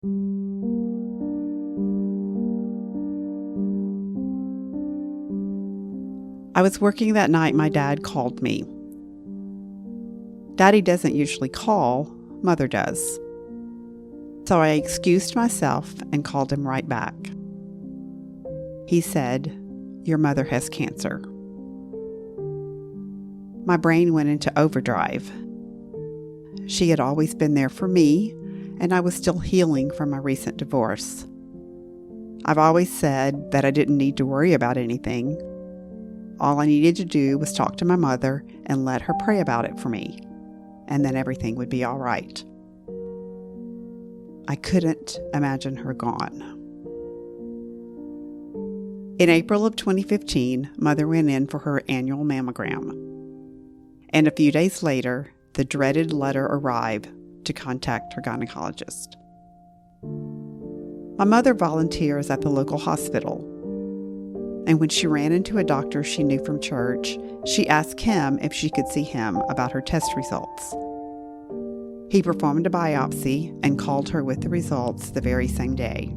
I was working that night. My dad called me. Daddy doesn't usually call, Mother does. So I excused myself and called him right back. He said, "Your mother has cancer." My brain went into overdrive. She had always been there for me, and I was still healing from my recent divorce. I've always said that I didn't need to worry about anything. All I needed to do was talk to my mother and let her pray about it for me, and then everything would be all right. I couldn't imagine her gone. In April of 2015, Mother went in for her annual mammogram. And a few days later, the dreaded letter arrived to contact her gynecologist. My mother volunteers at the local hospital. And when she ran into a doctor she knew from church, she asked him if she could see him about her test results. He performed a biopsy and called her with the results the very same day.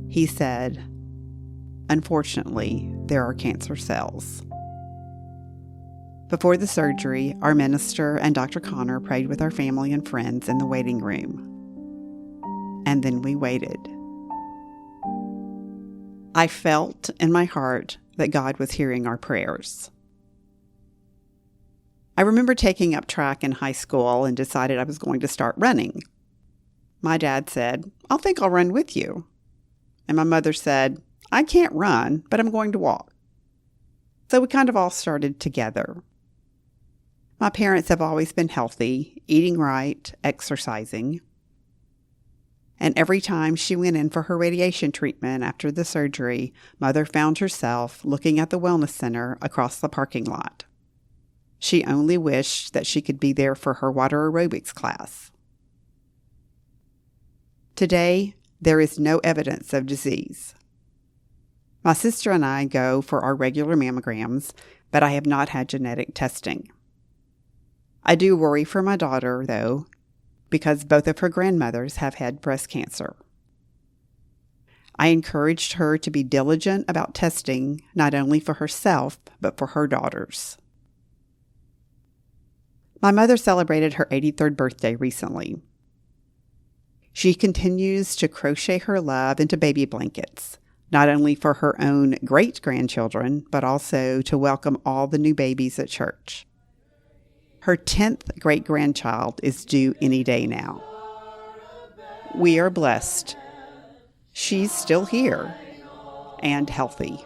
He said, "Unfortunately, there are cancer cells." Before the surgery, our minister and Dr. Connor prayed with our family and friends in the waiting room. And then we waited. I felt in my heart that God was hearing our prayers. I remember taking up track in high school and decided I was going to start running. My dad said, "I think I'll run with you." And my mother said, "I can't run, but I'm going to walk." So we kind of all started together. My parents have always been healthy, eating right, exercising. And every time she went in for her radiation treatment after the surgery, Mother found herself looking at the wellness center across the parking lot. She only wished that she could be there for her water aerobics class. Today, there is no evidence of disease. My sister and I go for our regular mammograms, but I have not had genetic testing. I do worry for my daughter, though, because both of her grandmothers have had breast cancer. I encouraged her to be diligent about testing, not only for herself, but for her daughters. My mother celebrated her 83rd birthday recently. She continues to crochet her love into baby blankets, not only for her own great-grandchildren, but also to welcome all the new babies at church. Her 10th great-grandchild is due any day now. We are blessed. She's still here and healthy.